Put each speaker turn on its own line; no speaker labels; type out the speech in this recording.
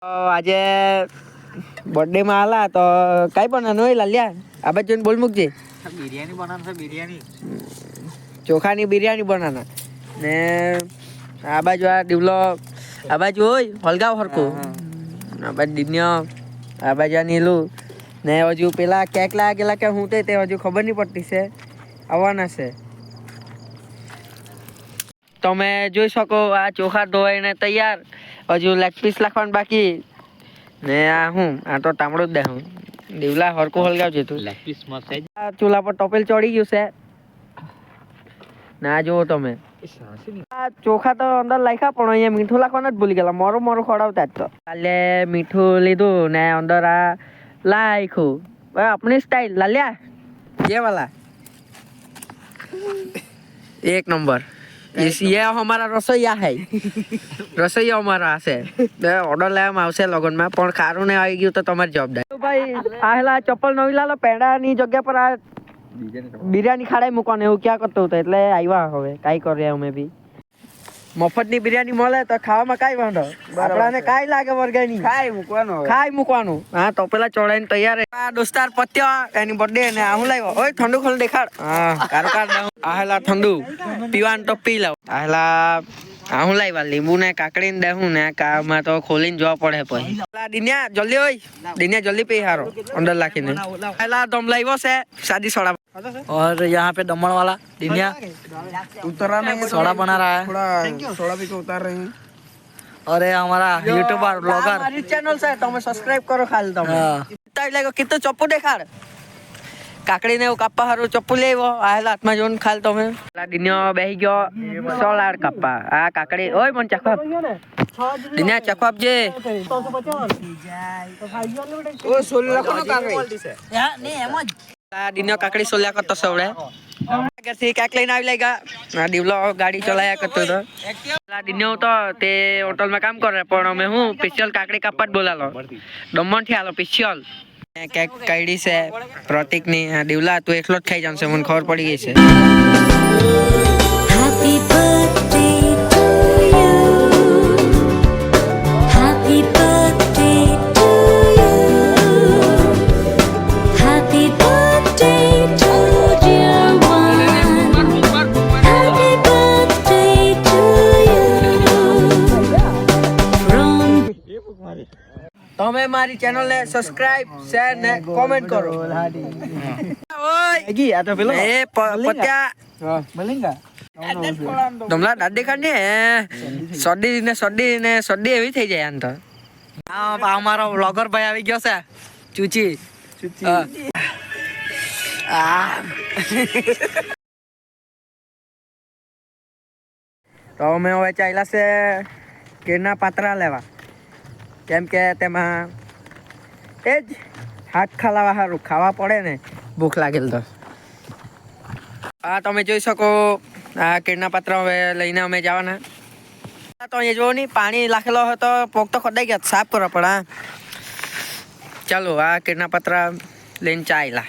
આજે બર્થડે માં આલા તો કઈ બનાવવાનું હોય લાલ્યા આ બાજુ જોઈને બોલ મૂકજે.
બિરયાની બનાવવાનું છે. બિરયાની
ચોખાની બિરયાની બનાવવાના ને આ બાજુ આ ડીવલો આ બાજુ હોય હલગાવ હરખું આ બાજુ દિન્યો આ બાજુ આ નીલું ને હજુ પેલા કેક લાગેલા કે હું તે હજુ ખબર નહીં પડતી છે આવવાના છે. તમે જોઈ શકો આ ચોખા ધોવાઈને તૈયાર હજુ લેગ પીસ નાખવાનું બાકી ને આ હું આ તો તાંબડો જ દે હું દીવલા હરકું હલગાવજે તું.
લેગ પીસ મસ્ત છે.
આ ચૂલા પર ટોપેલ ચડી ગયું છે ના જુઓ તમે આ ચોખા તો અંદર લાખ્યા પણ અહીંયા મીઠું લાખવાનું જ ભૂલી ગયેલા મોરું મોરું ખવડાવતા જ તો કાલે મીઠું લીધું ને અંદર આ લાખ્યું अपनी स्टाइल लालिया ये वाला एक नंबर ये हमारा रसोईया है रसोईया हमारा है ऑर्डर लेવામાં આવશે લગન માં પણ ખારું ને આવી ગયું તો તમારી જવાબદારી. ભાઈ આહેલા ચપ્પલ નવી લાલો પેડા ની જગ્યા પર આ બિરયાની ખાડાઈ મૂકવાનું એવું ક્યાં કરતો હતો એટલે આવ્યા હવે કાઈ કરીએ અમે બી મફત ની બિરયાની મળે તો ખાવામાં કાઈ વાંધો આપણાને કાઈ લાગે વર્ગાની ખાઈ મૂકવાનું હા તો પેલા ચોડાઈને તૈયાર આ દોસ્તાર પત્યો એની બર્થડે ને આ હું લાવ્યો ઓય ઠંડુ ખોલ દેખાડ હા કારો કાઢ આહેલા ઠંડુ પીવાનું તો પી લાવ આહેલા આ હું લાવ્યા લીંબુ ને કાકડી ને દેહું ને કામાં તો ખોલીને જોવા પડે પછી દિન્યા જલ્દી ઓય દિન્યા જલ્દી પી હારો અંદર રાખીને આહેલા દમ લાવ્યો છે शादी सोडा
और यहाँ पे दमन वाला दिनिया
उतर रहा नहीं
सोडा बना रहा है
थोड़ा सोडा पी के उतार रहे हैं.
और ये हमारा यूट्यूबर ब्लॉगर
हमारी चैनल से તમે સબસ્ક્રાઇબ કરો ખાલી તમે તાઈ લાગો કિતો ચપ્પુ દેખાડ કાકડી ને કાપા હારું ચપ્પુ લેવો આહેલા હાથમાં જોન ખાલ તમે દિન્યો બેહી ગયો 100 લાડ કાપા આ કાકડી ઓય મન ચખવા દિન્યા ચખવા આપજે
ओ सोली रखो ना काकड़ी
યા ને એમ જ આ દિન્યો કાકડી સોલ્યા કરતો સવડે ઘરથી કાક લઈને આવી લાગ્યા આ દીવલો ગાડી ચલાયા કરતો તો આ દિન્યો તો તે હોટલ માં કામ કરે પણ અમે હું સ્પેશિયલ કાકડી કાપવા જ બોલાલો દમણ થી આલો સ્પેશિયલ કેક કાઢી છે પ્રતિક ની દીવલા તું એકલો જ ખાઈ જામ છે મને ખબર પડી ગઈ છે.
Happy birthday to you. Happy birthday to you. Happy birthday to dear one. Happy birthday to you. From
તમે મારી ચેનલ ને સબસ્ક્રાઇબ શેર ને કોમેન્ટ કરો. ઓય
गई आता पेलो
એ પત્યા
बोलेंगा
દમલા દાદ દેખાડ ને સડી એવી થઈ જાય આમ તો
हाँ हमारा ब्लॉगर भाई આવી ગયો છે ચૂચી
તો અમે હવે ચાલ્યા છે કેરના પાત્રા લેવા કેમ કે તેમાં એ જ હાથ ખાલાવા સારું ખાવા પડે ને ભૂખ લાગેલ તો આ તમે જોઈ શકો આ કેરના પાત્રા હવે લઈને અમે જવાના તો અહીંયા જોવો નહીં પાણી લાખેલો હોય તો પોક તો ખોદાઈ ગયા સાફ કરવા પડે હા ચાલો આ કેરના પાત્રા લઈને ચાલ્યા